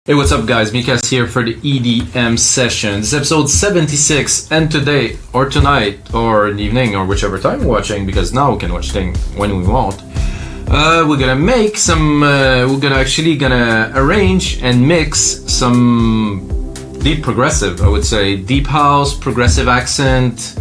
Hey, what's up guys, Mikas here for the EDM session. This is episode 76, and today, or tonight, or in the evening, or whichever time you're watching, because now we can watch things when we want, we're gonna make some, gonna arrange and mix some deep progressive, I would say. Deep house, progressive accent,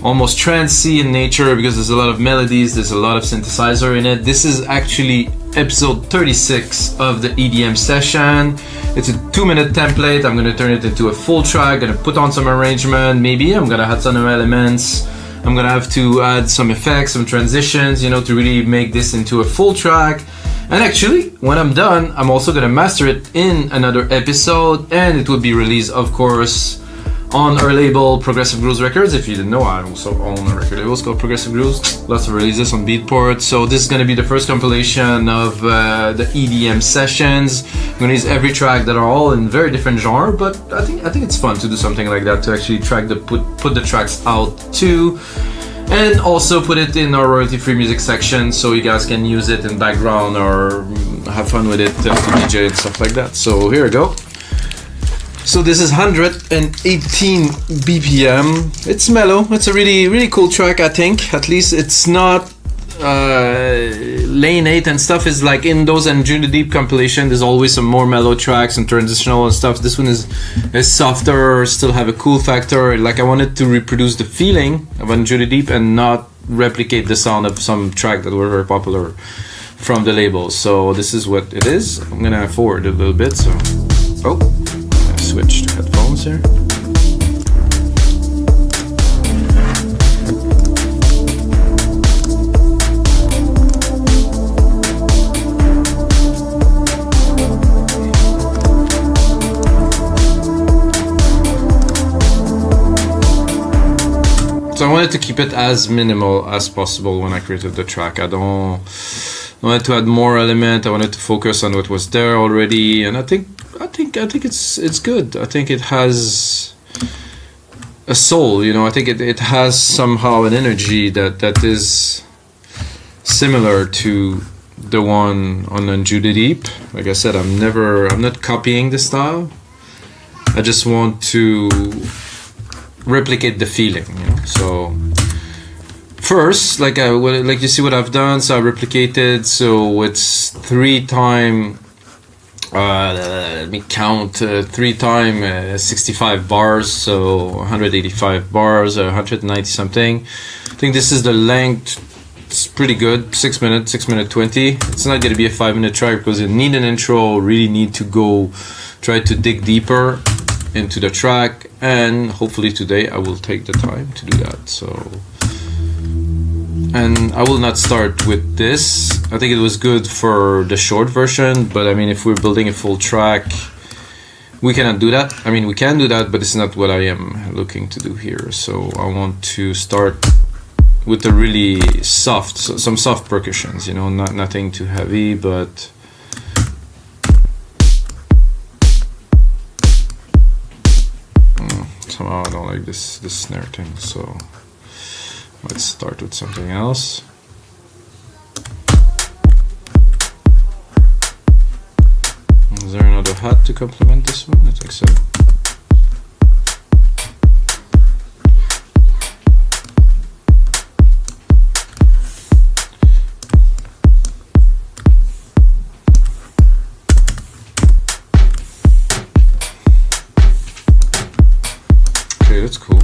almost trancey in nature, because there's a lot of melodies, there's a lot of synthesizer in it. This is actually episode 36 of the EDM session. It's a 2-minute template. I'm gonna turn it into a full track, gonna put on some arrangement, maybe I'm gonna add some elements. I'm gonna have to add some effects, some transitions, to really make this into a full track. And actually, when I'm done, I'm also gonna master it in another episode, and it will be released, of course, on our label Progressive Grooves Records. If you didn't know, I also own a record label called Progressive Grooves. Lots of releases on Beatport. So this is going to be the first compilation of the EDM sessions. I'm going to use every track that are all in very different genre, but I think it's fun to do something like that, to actually put the tracks out too, and also put it in our royalty-free music section so you guys can use it in background or have fun with it to DJ and stuff like that. So here we go. So this is 118 BPM. It's mellow. It's a really cool track, I think. At least it's not lane 8 and stuff is like in those Anjunadeep compilation. There's always some more mellow tracks and transitional and stuff. This one is softer, still have a cool factor. Like I wanted to reproduce the feeling of Anjunadeep and not replicate the sound of some track that were very popular from the label. So this is what it is. I'm gonna forward a little bit. So, switch to headphones here. So I wanted to keep it as minimal as possible when I created the track. I wanted to add more element. I wanted to focus on what was there already, and I think it's good. I think it has a soul, I think it has somehow an energy that is similar to the one on Anjunadeep. Like I said, I'm not copying the style. I just want to replicate the feeling, So first, like you see what I've done, so I replicated, so it's 3x let me count, 3x 65 bars, so 185 bars, 190 something. I think this is the length. It's pretty good, 6 minutes, 6:20. It's not going to be a 5-minute track because you need an intro, really need to try to dig deeper into the track, and hopefully today I will take the time to do that. And I will not start with this. I think it was good for the short version, but I mean, if we're building a full track, we cannot do that. I mean, we can do that, but it's not what I am looking to do here. So I want to start with the really soft, some soft percussions, nothing too heavy, but somehow I don't like this snare thing, so let's start with something else. Is there another hat to complement this one? I think so. Okay, that's cool.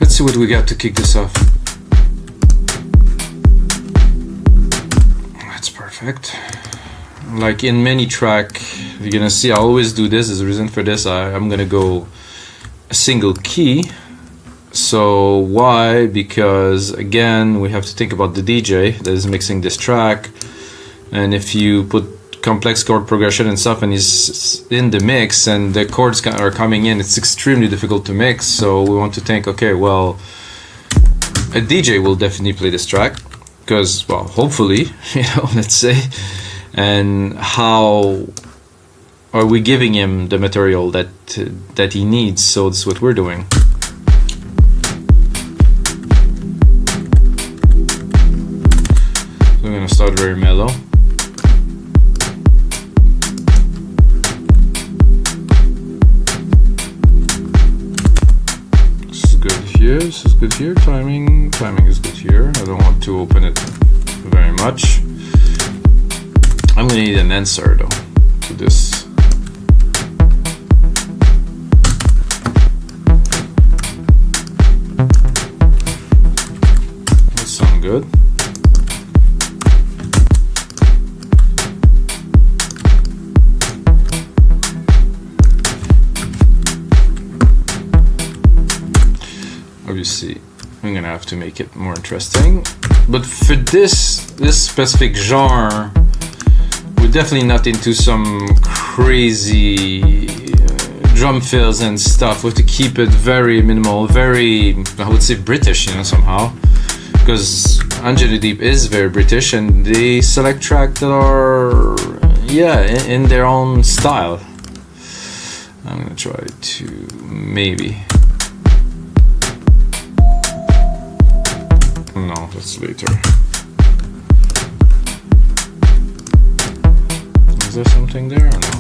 Let's see what we got to kick this off. That's perfect. Like in many track, you're gonna see I always do this. There's a reason for this. I'm gonna go a single key. So why? Because again, we have to think about the DJ that is mixing this track, and if you put complex chord progression and stuff and he's in the mix and the chords are coming in, it's extremely difficult to mix. So we want to think, okay, well, a DJ will definitely play this track because, well, hopefully, let's say, and how are we giving him the material that he needs? So that's what we're doing. We're gonna start very mellow. This is good here. This is good here. Timing is good here. I don't want to open it very much. I'm gonna need an answer though to this. That sounds good. Obviously, I'm gonna have to make it more interesting. But for this specific genre, we're definitely not into some crazy drum fills and stuff. We have to keep it very minimal, very, I would say, British, you know, somehow. Because Anjunadeep is very British and they select tracks that are, yeah, in their own style. I'm gonna try to maybe. No, that's later. Is there something there or no?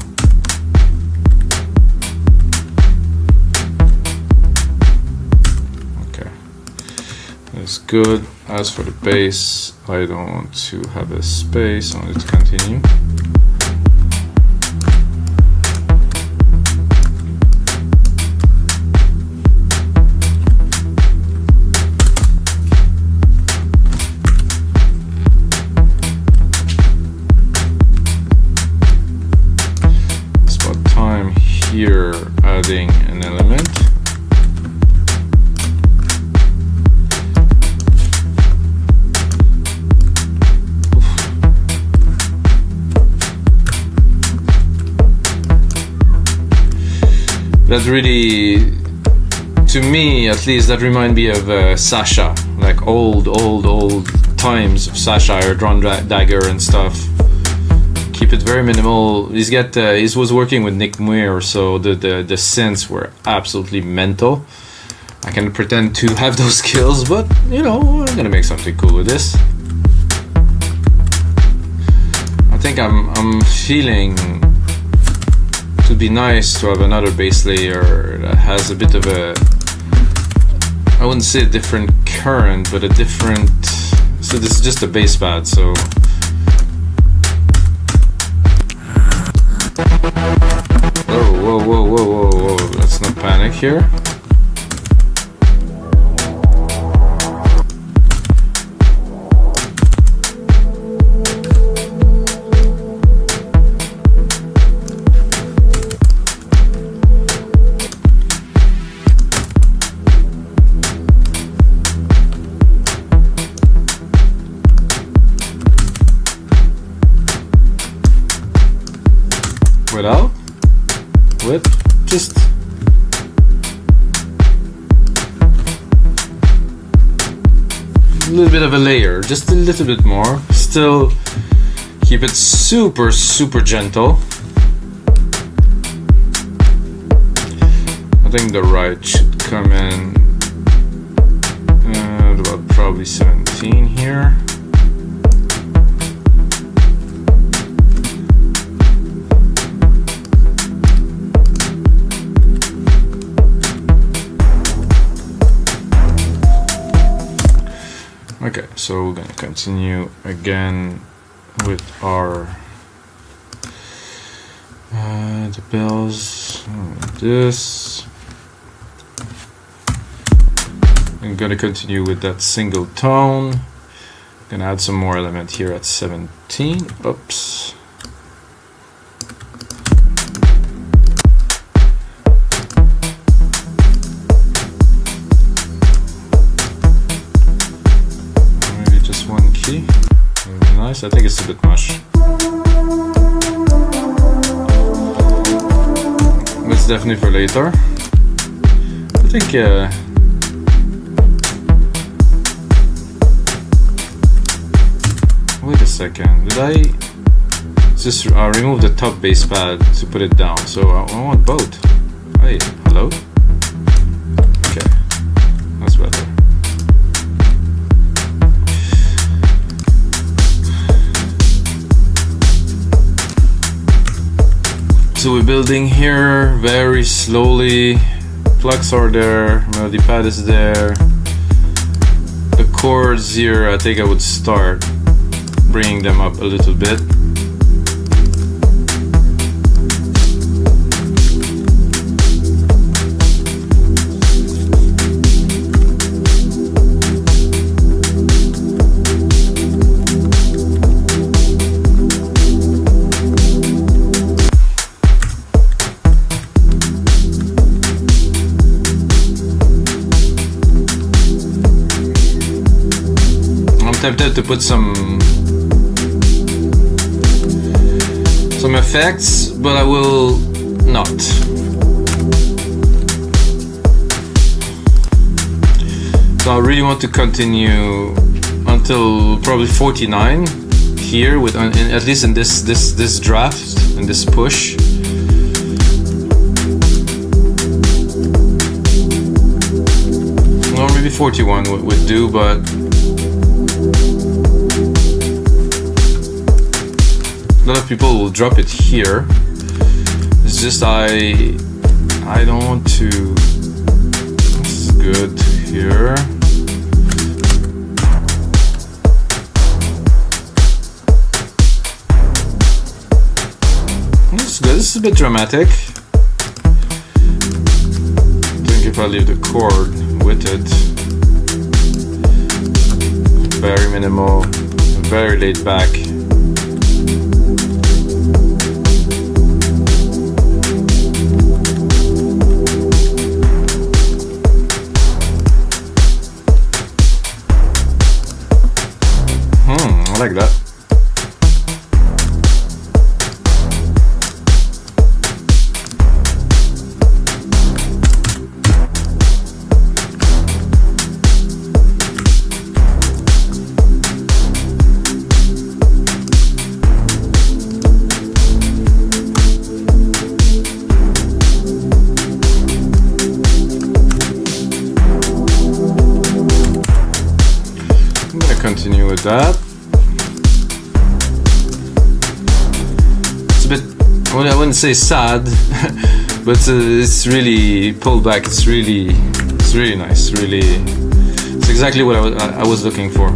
Okay. That's good. As for the bass, I don't want to have a space. I want it to continue. Here, adding an element. That really, to me at least, that remind me of Sasha, like old times of Sasha or Drawn Dagger and stuff. Keep it very minimal. He was working with Nick Muir, so the synths were absolutely mental. I can pretend to have those skills, but you know, I'm gonna make something cool with this. I think I'm feeling to be nice to have another bass layer that has a bit of a, I wouldn't say a different current, but a different. So this is just a bass pad, so. Whoa, let's not panic here. Without? With just a little bit of a layer, just a little bit more. Still keep it super gentle. I think the right should come in at about probably 17 here. Okay, so we're gonna continue again with our the bells. This. I'm gonna continue with that single tone. Gonna add some more element here at 17. Oops. Very nice. I think it's a bit much. It's definitely for later. I think wait a second. Did I just remove the top bass pad to put it down? So I want both. Hey, hello? Okay. That's better. So we're building here very slowly. Plugs are there, melody pad is there. The chords here, I think I would start bringing them up a little bit. Tempted to put some effects, but I will not. So I really want to continue until probably 49 here, with at least in this draft, in this push. Well, maybe 41 would do, but a lot of people will drop it here. It's just I don't want to. It's good to hear. This is good. This is a bit dramatic. I think if I leave the chord with it, very minimal, very laid back. I like that. I'm gonna continue with that. I wouldn't say sad, but it's really pulled back. It's really nice. It's exactly what I was looking for.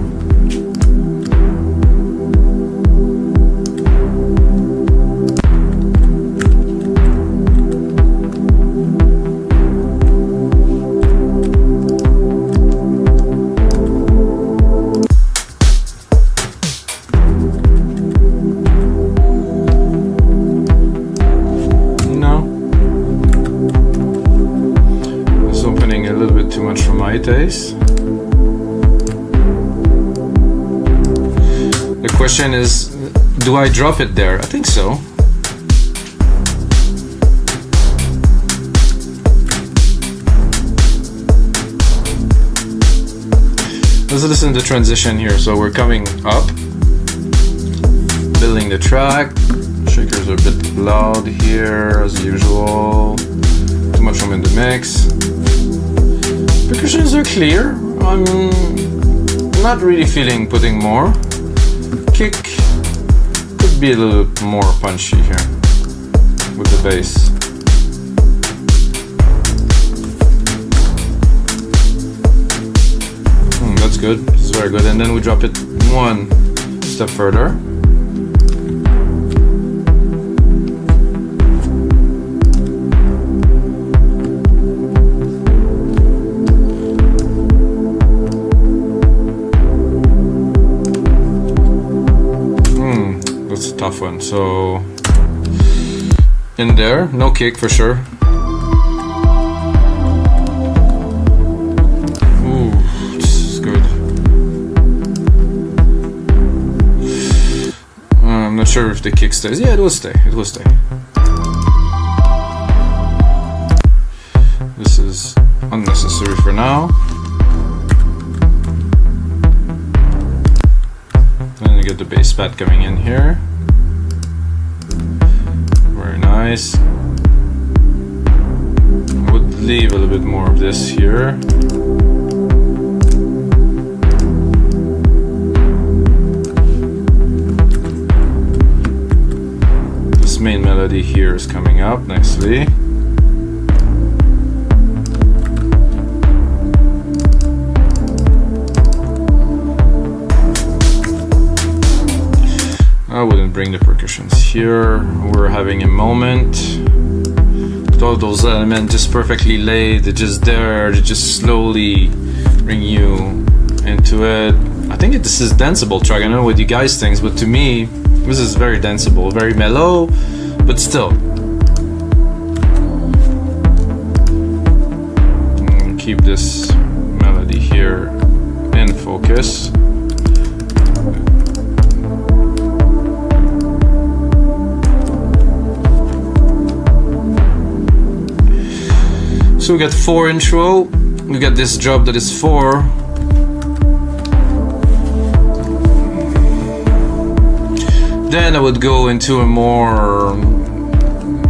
Taste. The question is, do I drop it there? I think so. Let's listen to the transition here. So we're coming up, building the track. Shakers are a bit loud here as usual. Too much room in the mix. Percussions are clear. I'm not really feeling putting more. Kick could be a little more punchy here with the bass. That's good. This is very good. And then we drop it one step further. Tough one. So in there, no kick for sure. Ooh, this is good. I'm not sure if the kick stays. Yeah, it will stay. It will stay. This is unnecessary for now. Then you get the bass pad coming in here. Very nice. I would leave a little bit more of this here. This main melody melody here is coming up nicely. I wouldn't bring the percussions here. We're having a moment. All those elements just perfectly laid, they're just there, they just slowly bring you into it. I think this is danceable track. I don't know what you guys think, but to me, this is very danceable, very mellow, but still. Keep this melody here in focus. So we got 4 intro, we got this drop that is 4. Then I would go into a more,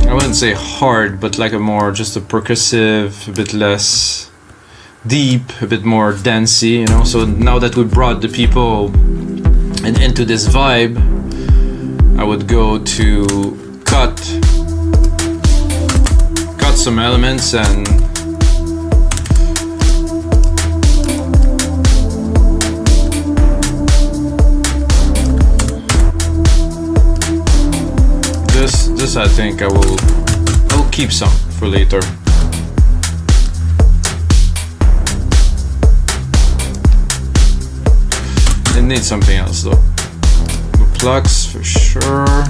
I wouldn't say hard, but like a more just a percussive, a bit less deep, a bit more dancey, you know. So now that we brought the people into this vibe, I would go to cut some elements and this I think I will keep some for later. It needs something else though. The plucks for sure.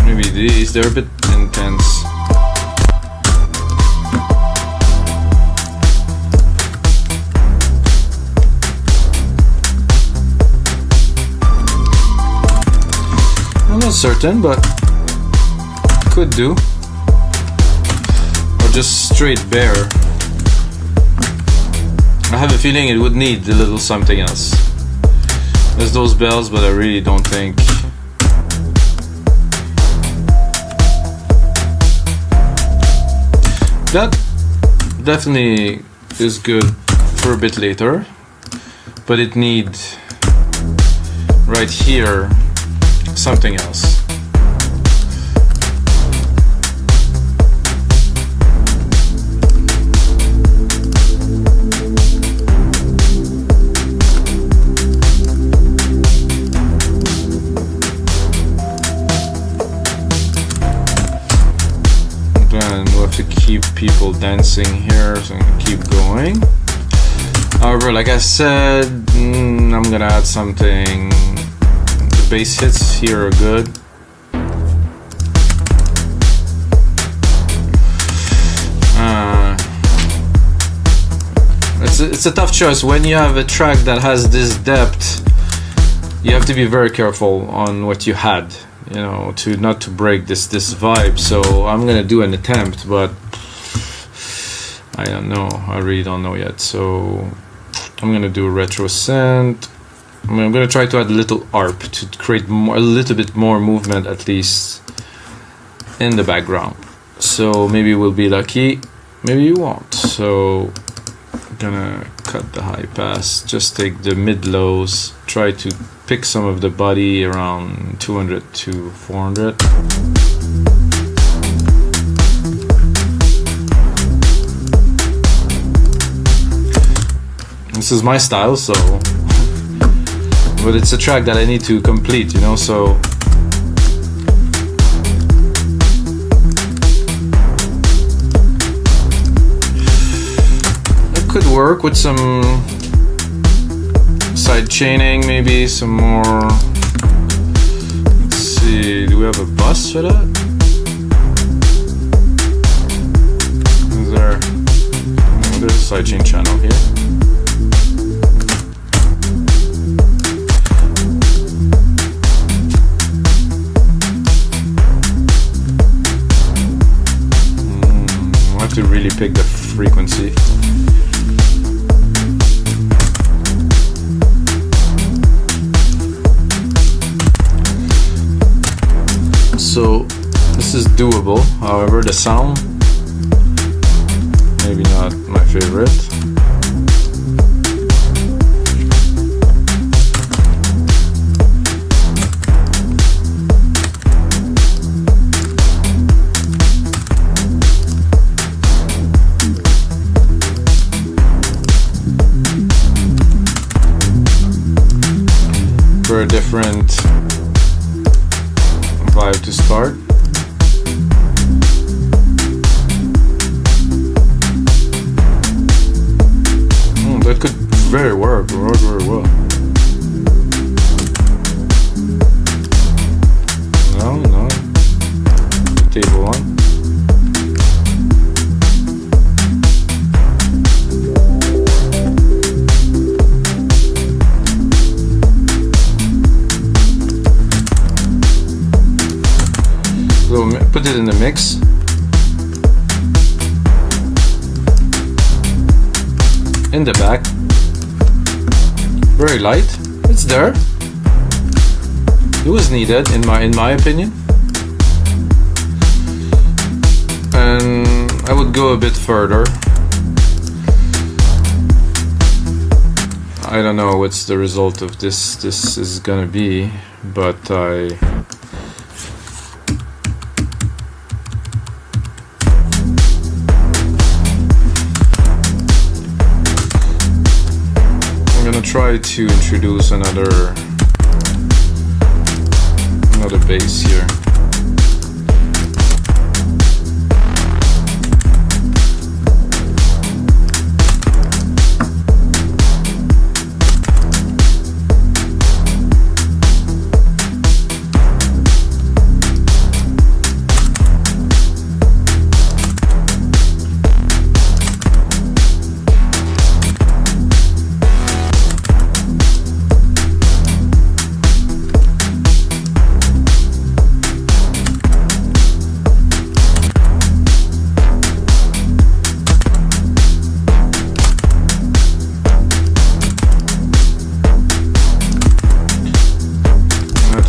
Maybe these, they're a bit intense. I'm not certain, but could do. Or just straight bare. I have a feeling it would need a little something else. There's those bells, but I really don't think. That definitely is good for a bit later, but it needs right here something else. To keep people dancing here, so I'm gonna keep going. However, like I said, I'm gonna add something. The bass hits here are good. It's a tough choice. When you have a track that has this depth, you have to be very careful on what you had, you know, to not to break this vibe. So I'm gonna do an attempt, but I don't know. I really don't know yet. So I'm gonna do a retro synth. I'm gonna try to add a little ARP to create a little bit more movement, at least in the background. So maybe we'll be lucky, maybe you won't. So I'm gonna cut the high pass, just take the mid lows, try to pick some of the body around 200 to 400. This is my style, so, but it's a track that I need to complete, you know, so it could work with some side chaining, maybe some more. Let's see, do we have a bus for that? Is there? Oh, there's a side chain channel here. I have to really pick the frequency. So this is doable, however the sound, maybe not my favorite. for a different vibe to start. That could very work very well. No. Table 1. So put it in the mix. In the back. Very light. It's there. It was needed in my opinion. And I would go a bit further. I don't know what's the result of this is gonna be, but I'm gonna try to introduce another bass here.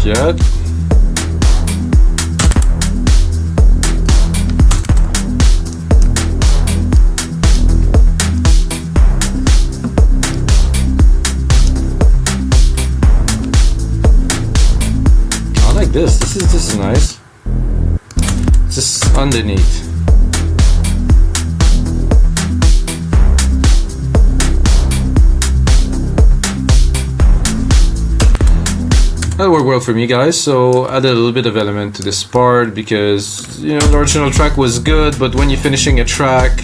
Yet. I like this. This is nice. Just underneath. That worked well for me, guys, so added a little bit of element to this part because, you know, the original track was good, but when you're finishing a track,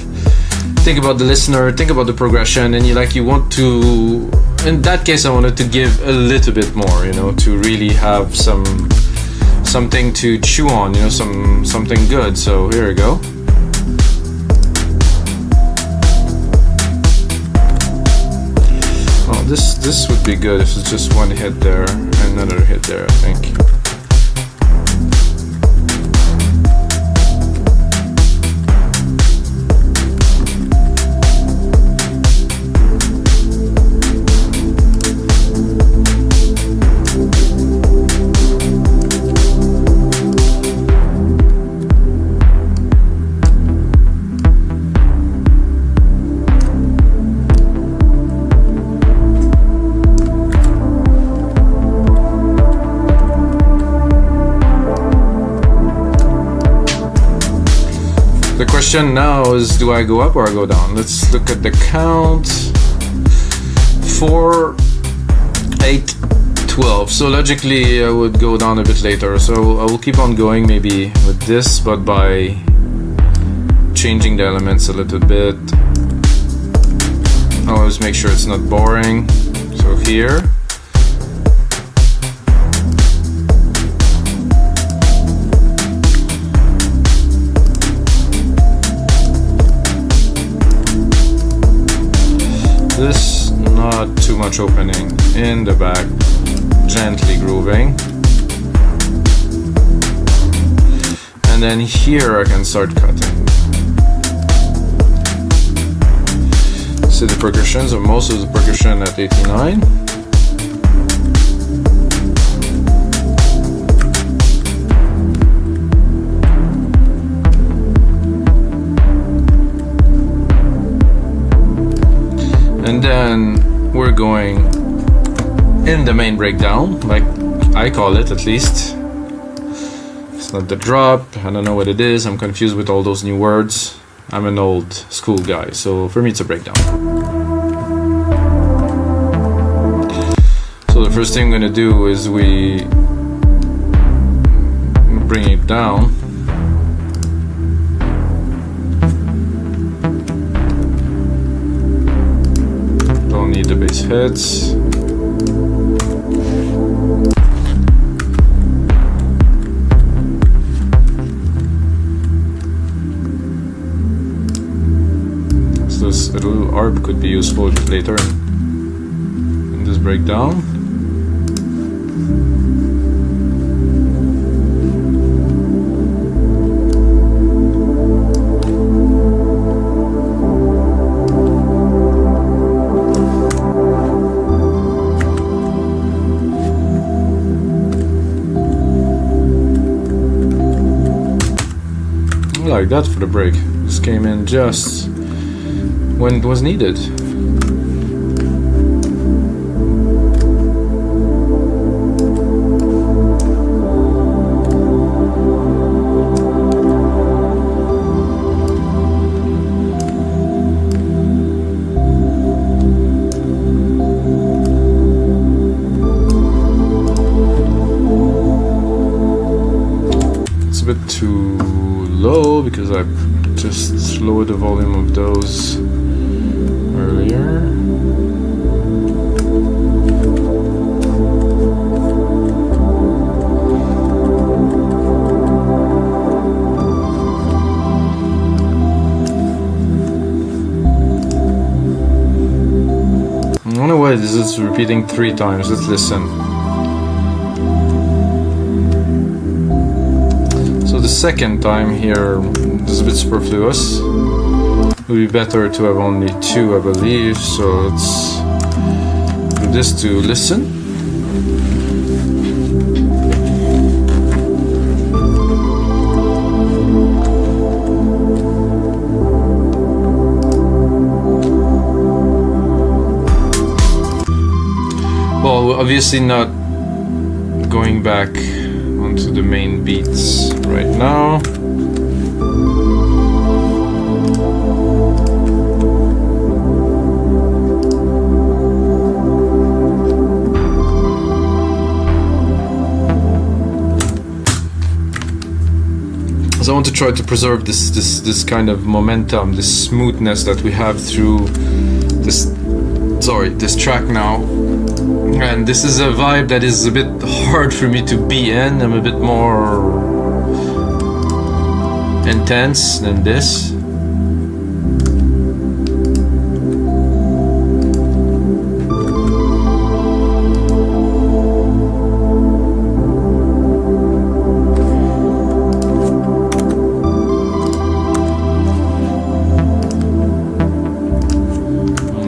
think about the listener, think about the progression, and you want to, in that case, I wanted to give a little bit more, you know, to really have something to chew on, you know, something good. So here we go. This would be good if it's just one hit there and another hit there, I think. The question now is, do I go up or I go down? Let's look at the count. 4, 8, 12. So logically I would go down a bit later. So I will keep on going maybe with this, but by changing the elements a little bit. I always make sure it's not boring. So here. This, not too much opening in the back, gently grooving. And then here I can start cutting. See the percussion, so most of the percussion at 89. And then we're going in the main breakdown, like I call it at least. It's not the drop, I don't know what it is, I'm confused with all those new words. I'm an old school guy, so for me it's a breakdown. So So the first thing I'm gonna do is we bring it down. Don't need the bass heads. So this a little arp could be useful later in this breakdown. Like that for the break. This came in just when it was needed. It's a bit too low because I just lowered the volume of those earlier. I don't know why this is repeating 3 times. Let's listen. So the second time here is a bit superfluous. It would be better to have only 2, I believe. So let's do this to listen. Well, obviously not going back onto the main beats right now. So I want to try to preserve this kind of momentum, this smoothness that we have through this track now. And this is a vibe that is a bit hard for me to be in. I'm a bit more intense than this.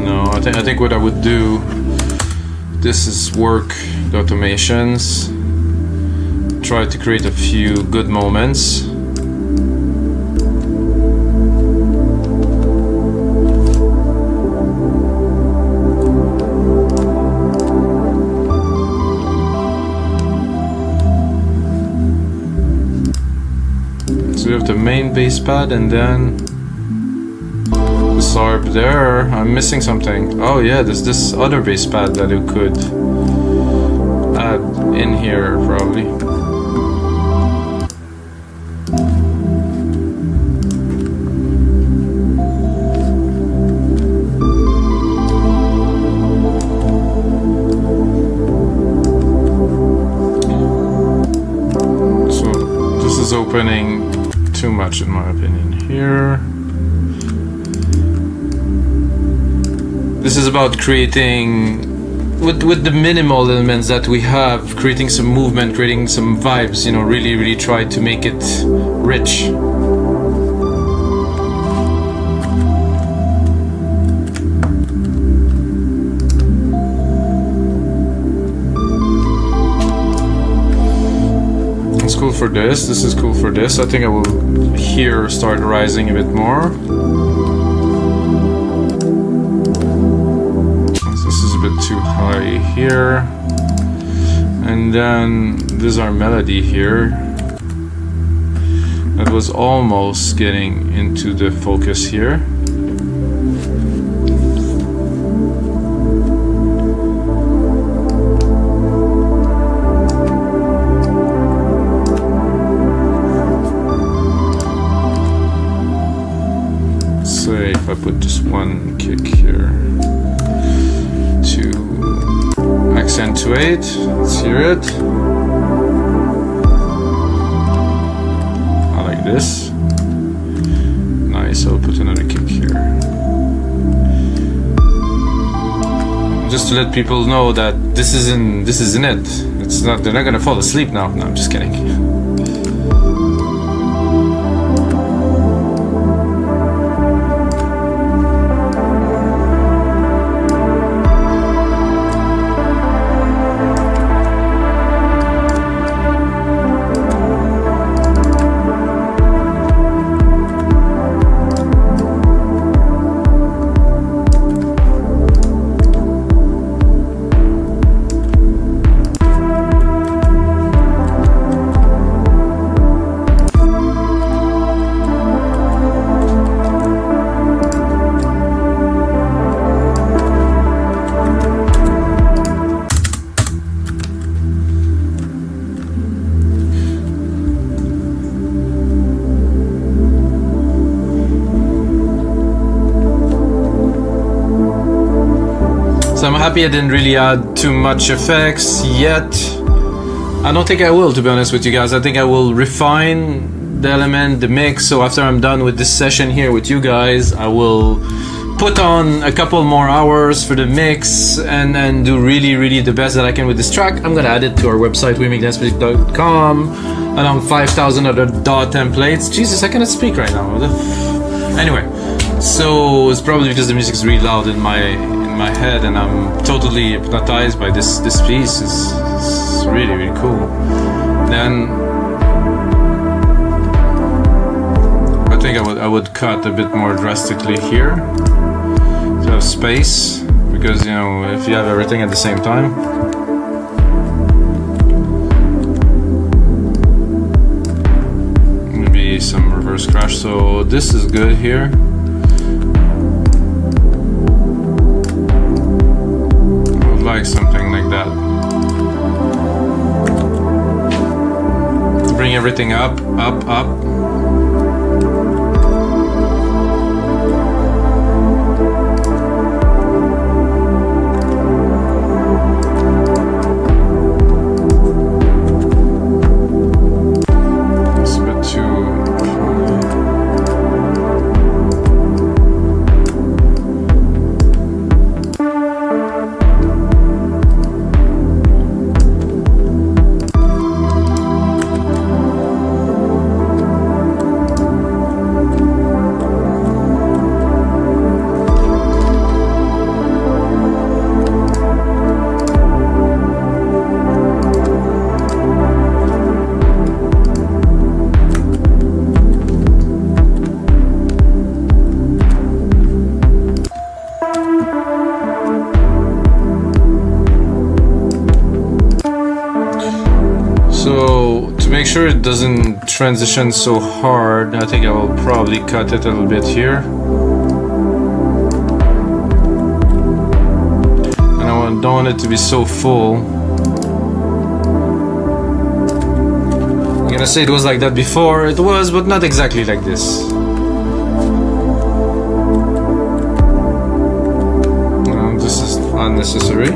No, I think what I would do, this is work the automations, try to create a few good moments. So we have the main bass pad and then this arp there. I'm missing something. Oh yeah, there's this other bass pad that you could add in here probably. So this is opening too much in my opinion here. This is about creating, with the minimal elements that we have, creating some movement, creating some vibes, you know, really try to make it rich. It's cool for this is cool for this. I think I will here start rising a bit more. Too high here, and then there's our melody here that was almost getting into the focus here. one kick here to accentuate. Let's hear it. I like this. Nice, I'll put another kick here. Just to let people know that this isn't it. It's not, they're not gonna fall asleep now. No, I'm just kidding. So I'm happy I didn't really add too much effects yet. I don't think I will, to be honest with you guys. I think I will refine the element, the mix. So after I'm done with this session here with you guys, I will put on a couple more hours for the mix and do really the best that I can with this track. I'm gonna add it to our website, wemakedancemusic.com, along 5,000 other DAW templates. Jesus, I cannot speak right now. Anyway, so it's probably because the music is really loud in my head and I'm totally hypnotized by this piece. It's really cool. Then I think I would cut a bit more drastically here to have space, because, you know, if you have everything at the same time, maybe some reverse crash. So this is good here. Like something like that. Bring everything up. It's a bit too. So to make sure it doesn't transition so hard, I think I will probably cut it a little bit here. And I don't want it to be so full. I'm gonna say it was like that before. It was, but not exactly like this. This is unnecessary.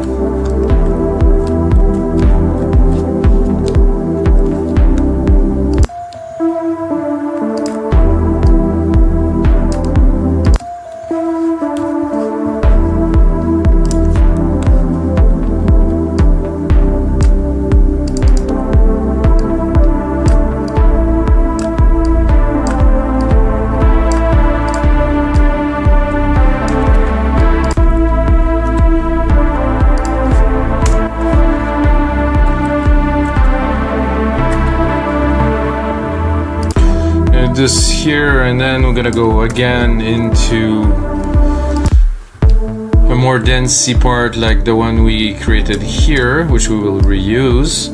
This here, and then we're gonna go again into a more dancey part like the one we created here, which we will reuse.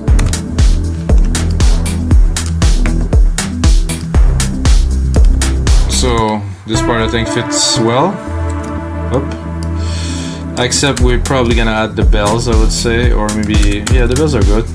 So this part I think fits well. Except we're probably gonna add the bells, I would say, or maybe, yeah, the bells are good.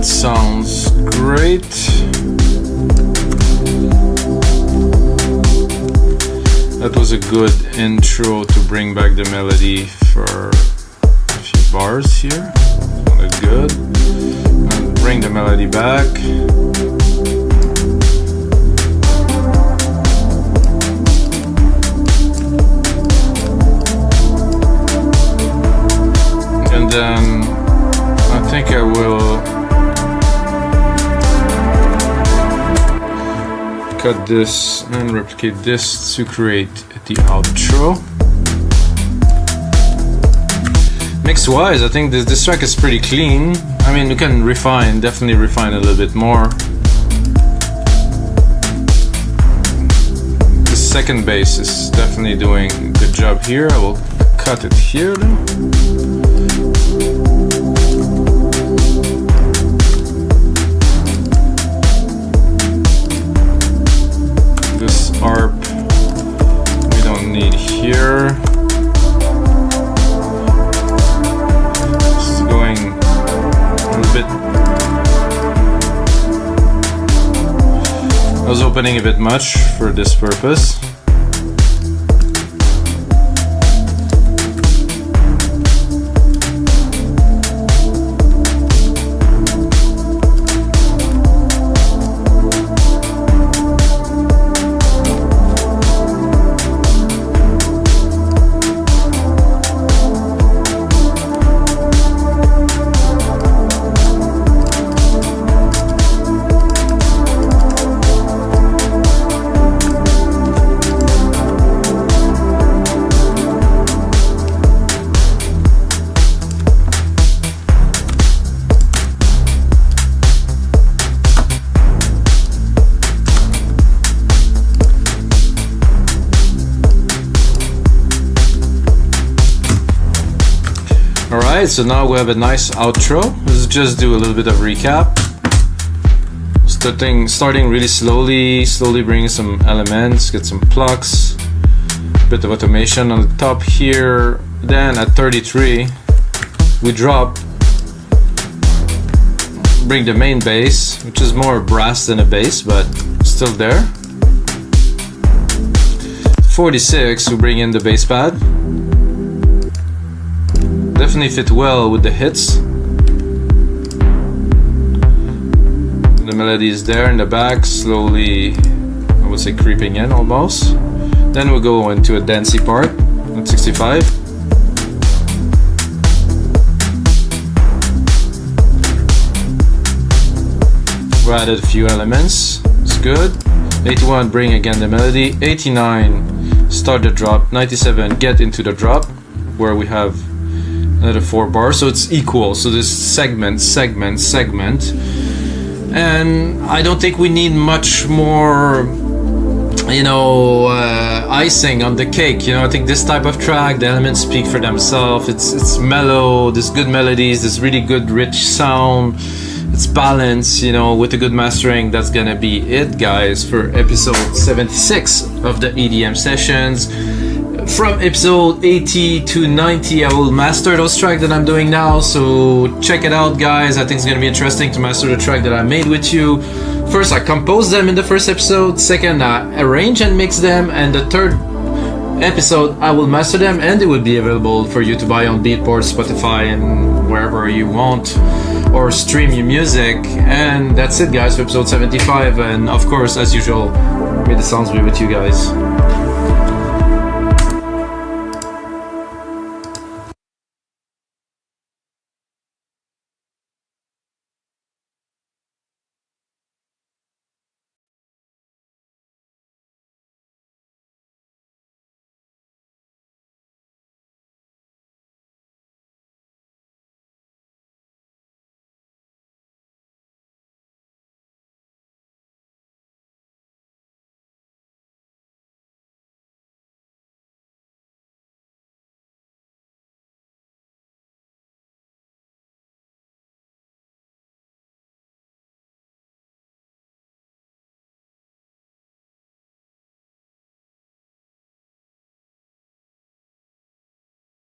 That sounds great. That was a good intro to bring back the melody for a few bars here. Sounded good. And bring the melody back. And then I think I will cut this and replicate this to create the outro. Mix wise, I think this track is pretty clean. I mean, we can definitely refine a little bit more. The second bass is definitely doing a good job here. I will cut it here though. Arp we don't need here. Just going a little bit. I was opening a bit much for this purpose. Alright, so now we have a nice outro. Let's just do a little bit of recap. Starting really slowly bringing some elements, get some plucks, bit of automation on the top here. Then at 33, we drop, bring the main bass, which is more brass than a bass, but still there. 46, we bring in the bass pad. Definitely fit well with the hits. The melody is there in the back, slowly, I would say creeping in almost. Then we'll go into a dancey part at 65. We added a few elements, it's good. 81, bring again the melody. 89, start the drop. 97, get into the drop, where we have another 4 bars, so it's equal. So this segment, and I don't think we need much more, icing on the cake. I think this type of track, the elements speak for themselves. It's mellow, there's good melodies, there's really good rich sound, it's balanced, with a good mastering. That's gonna be it, guys, for episode 76 of the EDM sessions. From episode 80 to 90, I will master those tracks that I'm doing now, so check it out, guys. I think it's gonna be interesting to master the track that I made with you. First, I composed them in the first episode. Second, I arrange and mix them, and the third episode, I will master them, and it will be available for you to buy on Beatport, Spotify, and wherever you want, or stream your music. And that's it, guys, for episode 75. And of course, as usual, may the sounds be with you guys.